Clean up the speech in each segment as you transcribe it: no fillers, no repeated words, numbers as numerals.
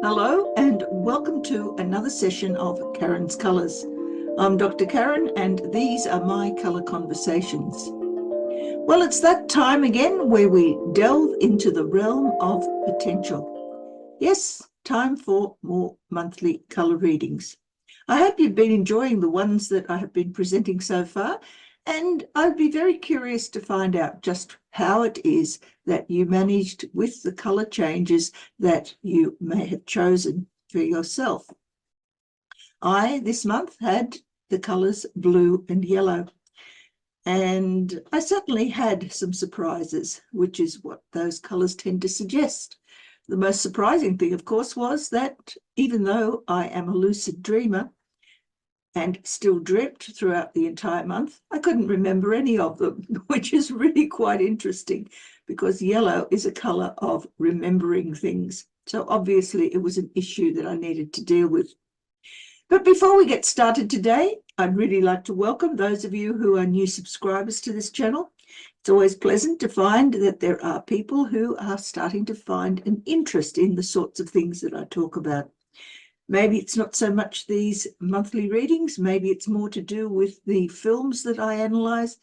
Hello and welcome to another session of Karen's Colours. I'm Dr. Karen and these are my colour conversations. Well, it's that time again where we delve into the realm of potential. Yes, time for more monthly colour readings. I hope you've been enjoying the ones that I have been presenting so far, and I'd be very curious to find out just how it is that you managed with the colour changes that you may have chosen for yourself. I, this month, had the colours blue and yellow, and I certainly had some surprises, which is what those colours tend to suggest. The most surprising thing, of course, was that even though I am a lucid dreamer, and still dreamt throughout the entire month, I couldn't remember any of them, which is really quite interesting because yellow is a colour of remembering things. So obviously it was an issue that I needed to deal with. But before we get started today, I'd really like to welcome those of you who are new subscribers to this channel. It's always pleasant to find that there are people who are starting to find an interest in the sorts of things that I talk about. Maybe it's not so much these monthly readings, maybe it's more to do with the films that I analyse,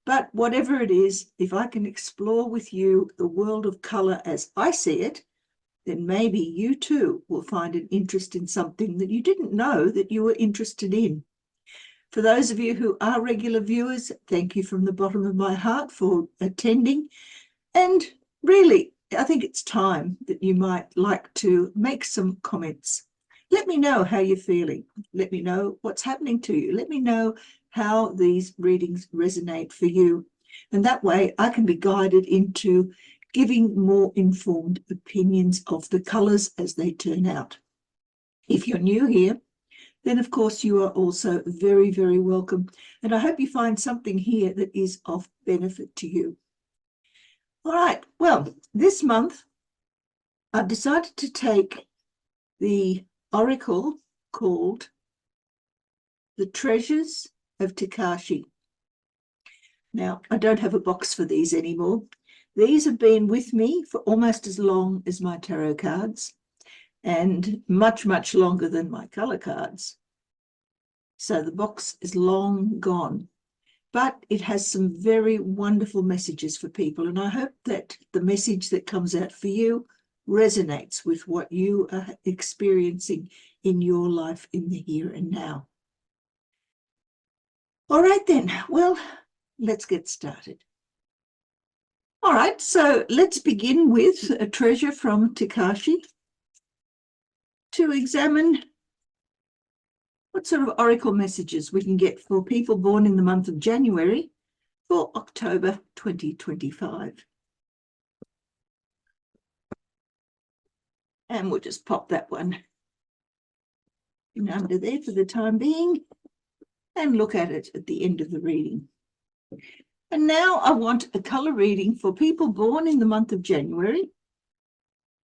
but whatever it is, if I can explore with you the world of colour as I see it, then maybe you too will find an interest in something that you didn't know that you were interested in. For those of you who are regular viewers, thank you from the bottom of my heart for attending, and really, I think it's time that you might like to make some comments. Let me know how you're feeling. Let me know what's happening to you. Let me know how these readings resonate for you. And that way I can be guided into giving more informed opinions of the colours as they turn out. If you're new here, then of course you are also very, very welcome. And I hope you find something here that is of benefit to you. All right, well, this month I've decided to take the oracle called The Treasures of Tikashi. Now, I don't have a box for these anymore. These have been with me for almost as long as my tarot cards and much, much longer than my colour cards. So the box is long gone, but it has some very wonderful messages for people. And I hope that the message that comes out for you resonates with what you are experiencing in your life in the here and now. All right then, well, let's get started. All right, so let's begin with a treasure from Tikashi to examine what sort of oracle messages we can get for people born in the month of January for October 2025. And we'll just pop that one in under there for the time being and look at it at the end of the reading. And now I want a colour reading for people born in the month of January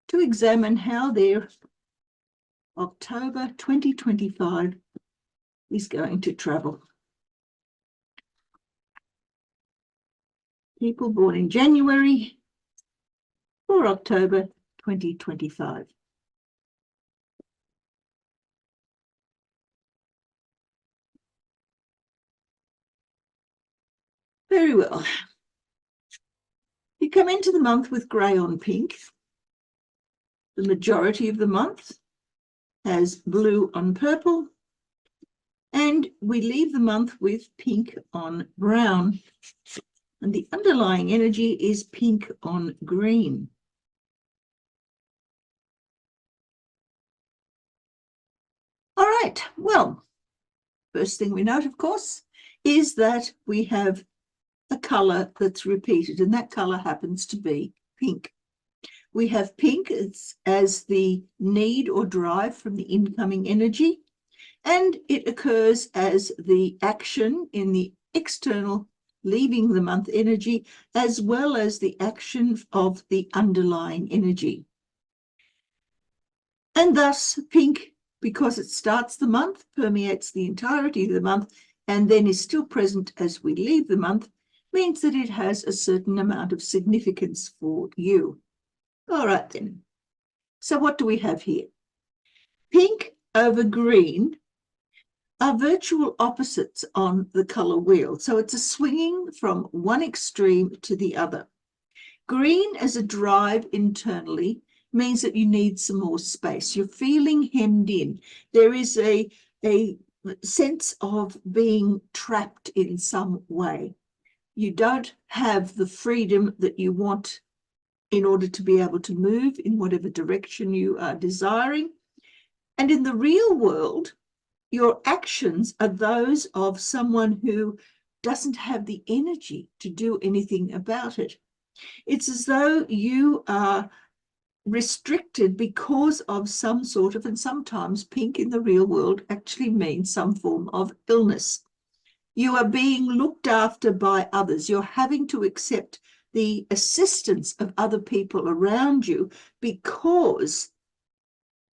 to examine how their October 2025 is going to travel. People born in January for October 2025. Very well. You come into the month with grey on pink. The majority of the month has blue on purple. And we leave the month with pink on brown. And the underlying energy is pink on green. All right, well, first thing we note, of course, is that we have a colour that's repeated, and that colour happens to be pink. We have pink as the need or drive from the incoming energy, and it occurs as the action in the external leaving the month energy, as well as the action of the underlying energy. And thus pink, because it starts the month, permeates the entirety of the month, and then is still present as we leave the month, means that it has a certain amount of significance for you. All right then. So what do we have here? Pink over green are virtual opposites on the color wheel. So it's a swinging from one extreme to the other. Green as a drive internally means that you need some more space. You're feeling hemmed in. There is a sense of being trapped in some way. You don't have the freedom that you want in order to be able to move in whatever direction you are desiring. And in the real world, your actions are those of someone who doesn't have the energy to do anything about it. It's as though you are restricted because of some sort of, and sometimes pink in the real world actually means some form of illness. You are being looked after by others. You're having to accept the assistance of other people around you because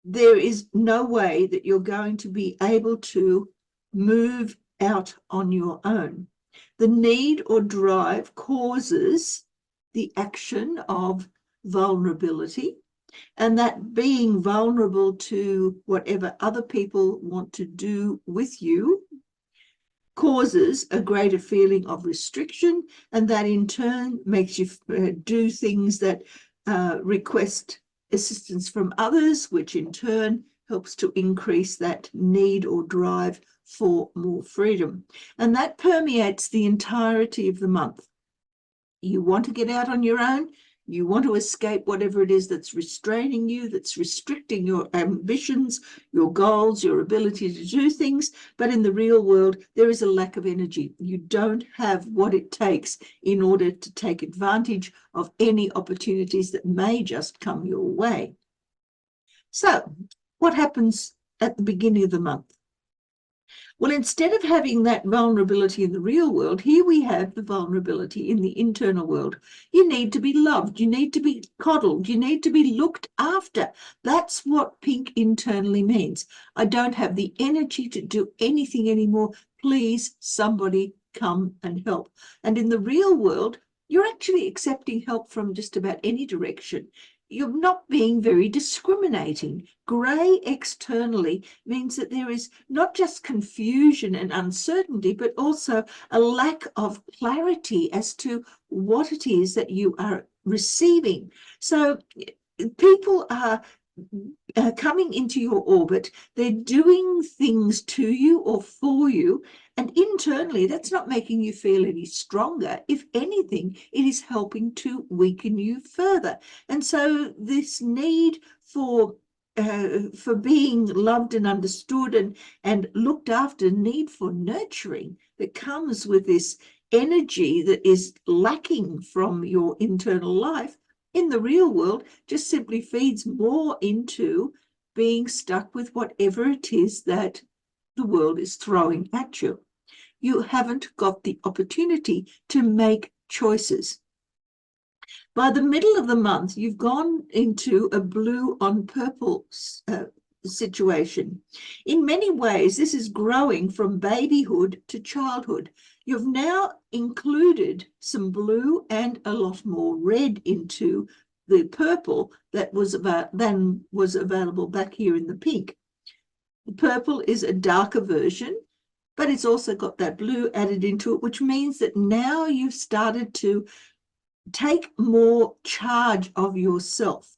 there is no way that you're going to be able to move out on your own. The need or drive causes the action of vulnerability, and that being vulnerable to whatever other people want to do with you causes a greater feeling of restriction, and that in turn makes you do things that request assistance from others, which in turn helps to increase that need or drive for more freedom. And that permeates the entirety of the month. You want to get out on your own. You want to escape whatever it is that's restraining you, that's restricting your ambitions, your goals, your ability to do things. But in the real world, there is a lack of energy. You don't have what it takes in order to take advantage of any opportunities that may just come your way. So, what happens at the beginning of the month? Well, instead of having that vulnerability in the real world, here we have the vulnerability in the internal world. You need to be loved. You need to be coddled. You need to be looked after. That's what pink internally means. I don't have the energy to do anything anymore. Please, somebody come and help. And in the real world, you're actually accepting help from just about any direction. You're not being very discriminating. Grey externally means that there is not just confusion and uncertainty, but also a lack of clarity as to what it is that you are receiving. So people are coming into your orbit. They're doing things to you or for you, and internally that's not making you feel any stronger. If anything, it is helping to weaken you further. And so this need for being loved and understood and looked after, need for nurturing that comes with this energy that is lacking from your internal life, in the real world just simply feeds more into being stuck with whatever it is that the world is throwing at you. You haven't got the opportunity to make choices. By the middle of the month, you've gone into a blue on purple situation. In many ways, this is growing from babyhood to childhood. You've now included some blue and a lot more red into the purple that was available back here in the pink. The purple is a darker version, but it's also got that blue added into it, which means that now you've started to take more charge of yourself.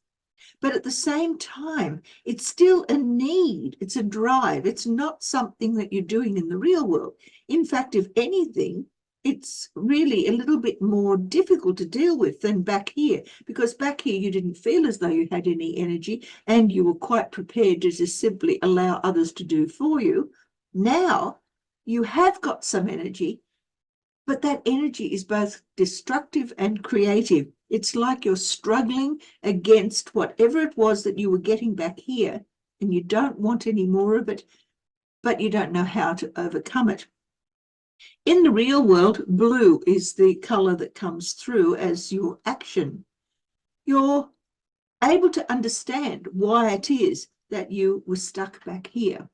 But at the same time, it's still a need. It's a drive. It's not something that you're doing in the real world. In fact, if anything, it's really a little bit more difficult to deal with than back here, because back here you didn't feel as though you had any energy and you were quite prepared to just simply allow others to do for you. Now you have got some energy, but that energy is both destructive and creative. It's like you're struggling against whatever it was that you were getting back here, and you don't want any more of it, but you don't know how to overcome it. In the real world, blue is the color that comes through as your action. You're able to understand why it is that you were stuck back here.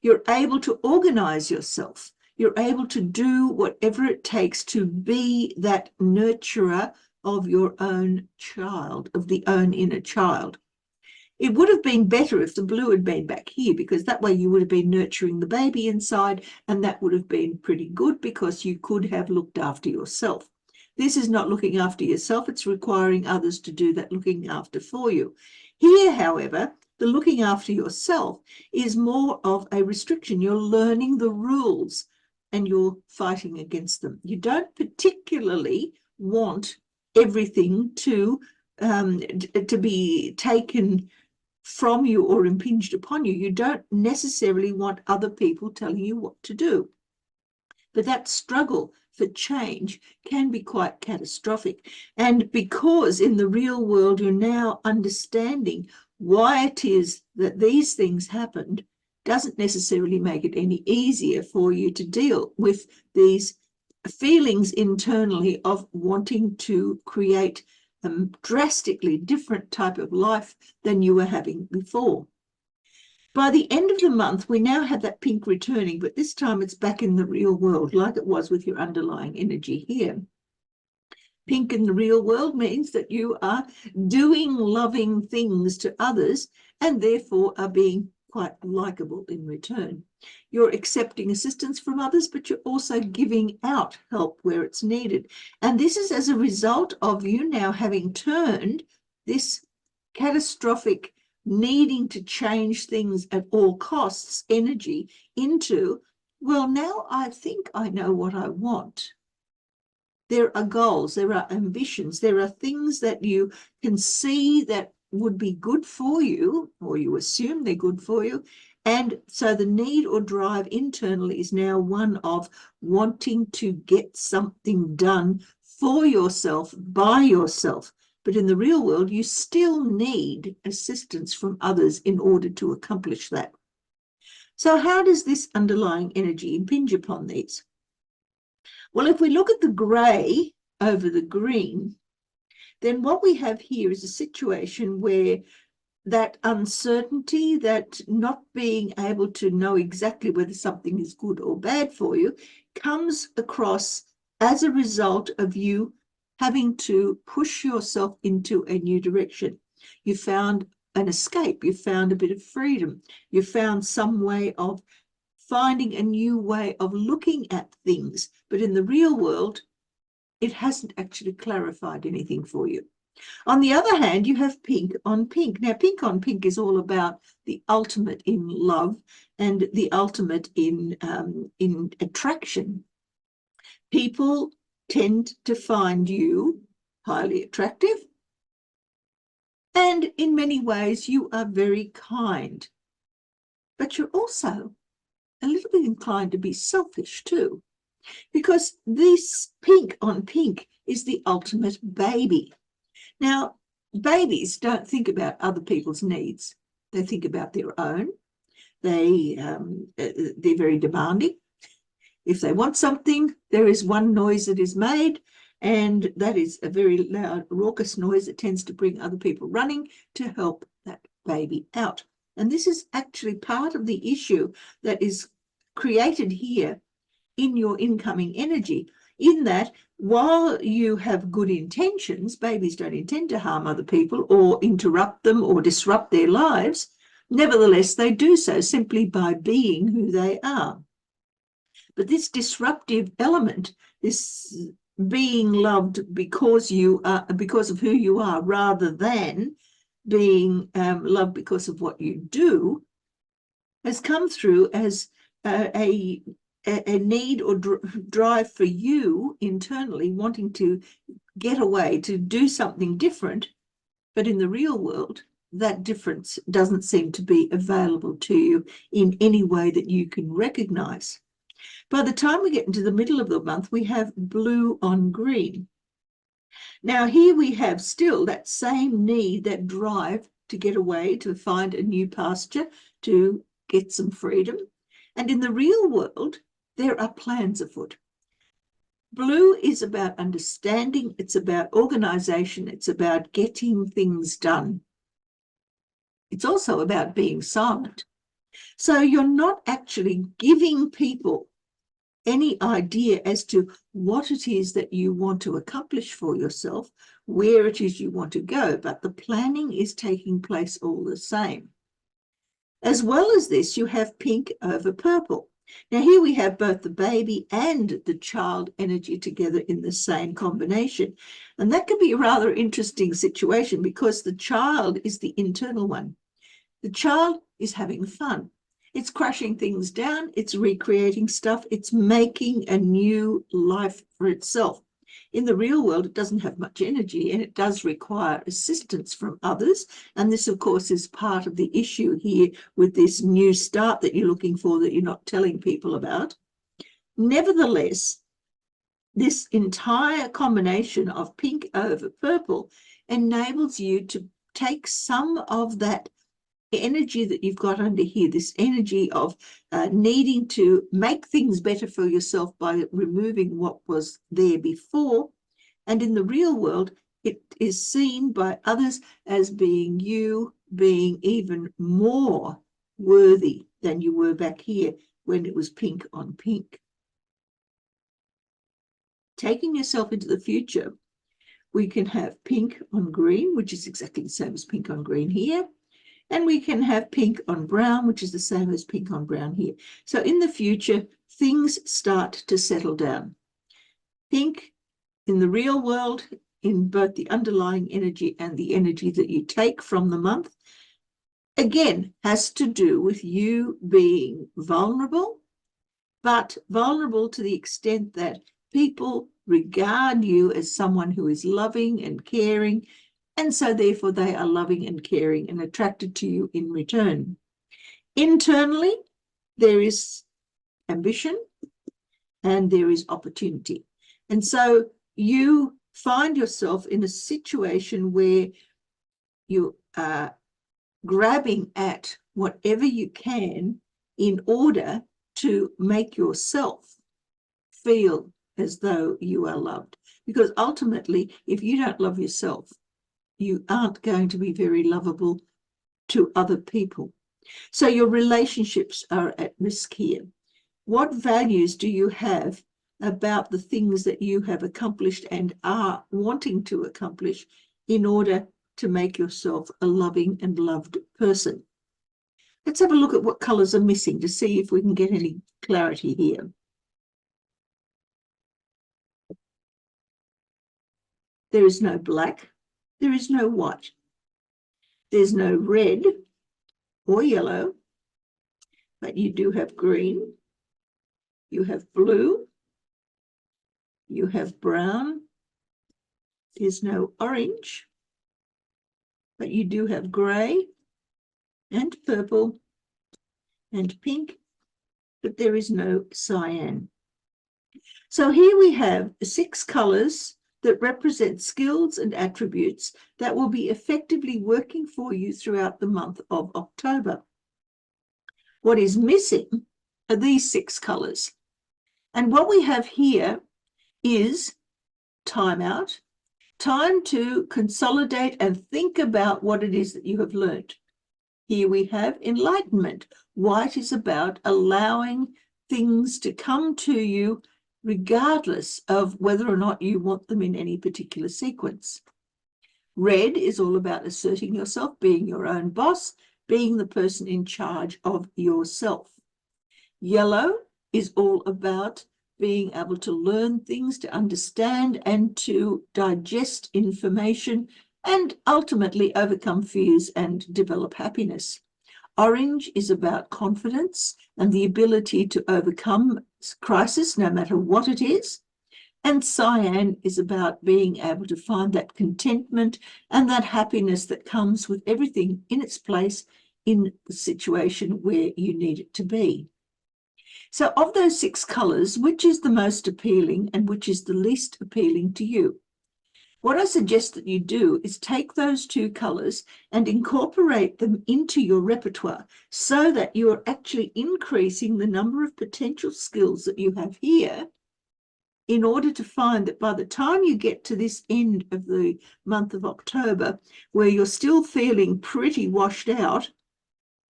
You're able to organize yourself. You're able to do whatever it takes to be that nurturer of your own child, of the own inner child. It would have been better if the blue had been back here, because that way you would have been nurturing the baby inside, and that would have been pretty good because you could have looked after yourself. This is not looking after yourself. It's requiring others to do that looking after for you. Here, however, the looking after yourself is more of a restriction. You're learning the rules and you're fighting against them. You don't particularly want everything to be taken from you or impinged upon you. You don't necessarily want other people telling you what to do. But that struggle for change can be quite catastrophic. And because in the real world you're now understanding why it is that these things happened, doesn't necessarily make it any easier for you to deal with these feelings internally of wanting to create a drastically different type of life than you were having before. By the end of the month, we now have that pink returning, but this time it's back in the real world, like it was with your underlying energy here. Pink in the real world means that you are doing loving things to others and therefore are being quite likable in return. You're accepting assistance from others, but you're also giving out help where it's needed. And this is as a result of you now having turned this catastrophic needing to change things at all costs energy into, well, now I think I know what I want. There are goals, there are ambitions, there are things that you can see that would be good for you, or you assume they're good for you. And so the need or drive internally is now one of wanting to get something done for yourself, by yourself. But in the real world, you still need assistance from others in order to accomplish that. So how does this underlying energy impinge upon these? Well, if we look at the grey over the green, then what we have here is a situation where that uncertainty, that not being able to know exactly whether something is good or bad for you, comes across as a result of you having to push yourself into a new direction. You found an escape, you found a bit of freedom, you found some way of finding a new way of looking at things. But in the real world, it hasn't actually clarified anything for you. On the other hand, you have pink on pink. Now, pink on pink is all about the ultimate in love and the ultimate in attraction. People tend to find you highly attractive, and in many ways you are very kind. But you're also a little bit inclined to be selfish too, because this pink on pink is the ultimate baby. Now, babies don't think about other people's needs. They think about their own. They're very demanding. If they want something, there is one noise that is made, and that is a very loud, raucous noise that tends to bring other people running to help that baby out. And this is actually part of the issue that is created here in your incoming energy, in that while you have good intentions, babies don't intend to harm other people or interrupt them or disrupt their lives. Nevertheless, they do so simply by being who they are. But this disruptive element, this being loved because you are, because of who you are, rather than being loved because of what you do, has come through as a need or drive for you internally, wanting to get away, to do something different. But in the real world, that difference doesn't seem to be available to you in any way that you can recognize. By the time we get into the middle of the month, we have blue on green. Now, here we have still that same need, that drive to get away, to find a new pasture, to get some freedom. And in the real world, there are plans afoot. Blue is about understanding, it's about organization, it's about getting things done. It's also about being silent. So you're not actually giving people any idea as to what it is that you want to accomplish for yourself, where it is you want to go, but the planning is taking place all the same. As well as this, you have pink over purple. Now here we have both the baby and the child energy together in the same combination. And that can be a rather interesting situation because the child is the internal one. The child is having fun. It's crushing things down. It's recreating stuff. It's making a new life for itself. In the real world, it doesn't have much energy and it does require assistance from others. And this, of course, is part of the issue here with this new start that you're looking for that you're not telling people about. Nevertheless, this entire combination of pink over purple enables you to take some of that energy that you've got under here, this energy of needing to make things better for yourself by removing what was there before. And in the real world, it is seen by others as being you being even more worthy than you were back here when it was pink on pink. Taking yourself into the future, we can have pink on green, which is exactly the same as pink on green here. And we can have pink on brown, which is the same as pink on brown here. So in the future, things start to settle down. Pink in the real world, in both the underlying energy and the energy that you take from the month, again, has to do with you being vulnerable, but vulnerable to the extent that people regard you as someone who is loving and caring, and so therefore they are loving and caring and attracted to you in return. Internally, there is ambition and there is opportunity. And so you find yourself in a situation where you are grabbing at whatever you can in order to make yourself feel as though you are loved. Because ultimately, if you don't love yourself, you aren't going to be very lovable to other people. So your relationships are at risk here. What values do you have about the things that you have accomplished and are wanting to accomplish in order to make yourself a loving and loved person? Let's have a look at what colours are missing to see if we can get any clarity here. There is no black. There is no white. There's no red or yellow, but you do have green. You have blue. You have brown. There's no orange, but you do have grey and purple and pink, but there is no cyan. So here we have 6 colours that represent skills and attributes that will be effectively working for you throughout the month of October. What is missing are these 6 colours. And what we have here is time out, time to consolidate and think about what it is that you have learned. Here we have enlightenment. White is about allowing things to come to you regardless of whether or not you want them in any particular sequence. Red is all about asserting yourself, being your own boss, being the person in charge of yourself. Yellow is all about being able to learn things, to understand and to digest information, and ultimately overcome fears and develop happiness. Orange is about confidence and the ability to overcome crisis, no matter what it is. And cyan is about being able to find that contentment and that happiness that comes with everything in its place in the situation where you need it to be. So of those 6 colours, which is the most appealing and which is the least appealing to you? What I suggest that you do is take those 2 colours and incorporate them into your repertoire so that you are actually increasing the number of potential skills that you have here in order to find that by the time you get to this end of the month of October, where you're still feeling pretty washed out,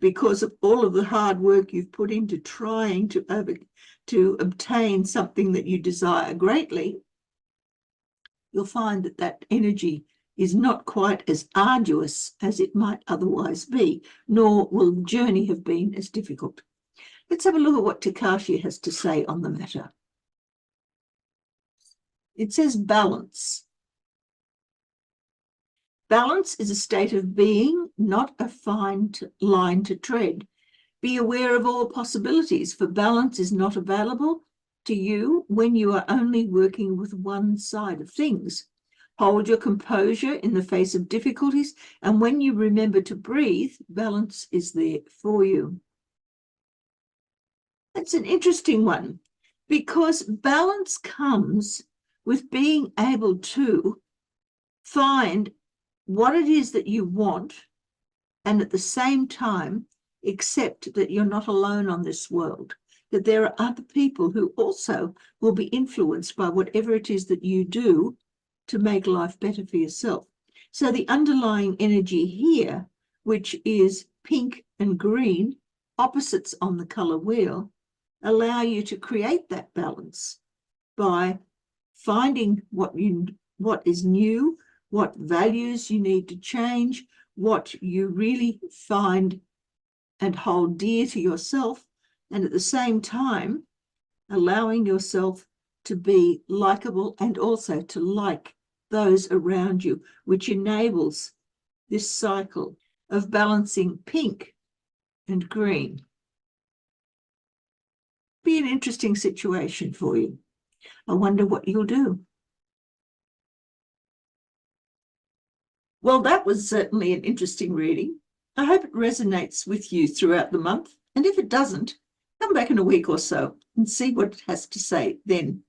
because of all of the hard work you've put into trying to obtain something that you desire greatly, you'll find that that energy is not quite as arduous as it might otherwise be, nor will the journey have been as difficult. Let's have a look at what Tikashi has to say on the matter. It says balance. Balance is a state of being, not a fine line to tread. Be aware of all possibilities, for balance is not available to you when you are only working with one side of things. Hold your composure in the face of difficulties, and when you remember to breathe, balance is there for you. That's an interesting one, because balance comes with being able to find what it is that you want, and at the same time accept that you're not alone on this world, that there are other people who also will be influenced by whatever it is that you do to make life better for yourself. So the underlying energy here, which is pink and green, opposites on the color wheel, allow you to create that balance by finding what is new, what values you need to change, what you really find and hold dear to yourself, and at the same time allowing yourself to be likable and also to like those around you, which enables this cycle of balancing pink and green. Be an interesting situation for you. I wonder what you'll do. Well, that was certainly an interesting reading. I hope it resonates with you throughout the month. And if it doesn't, come back in a week or so and see what it has to say then.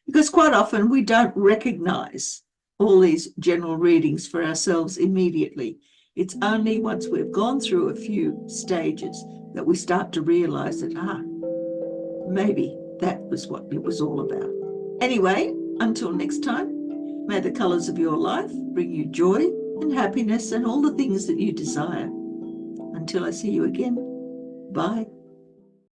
Because quite often we don't recognize all these general readings for ourselves immediately. It's only once we've gone through a few stages that we start to realize that, maybe that was what it was all about. Anyway, until next time, may the colors of your life bring you joy and happiness and all the things that you desire. Until I see you again, bye.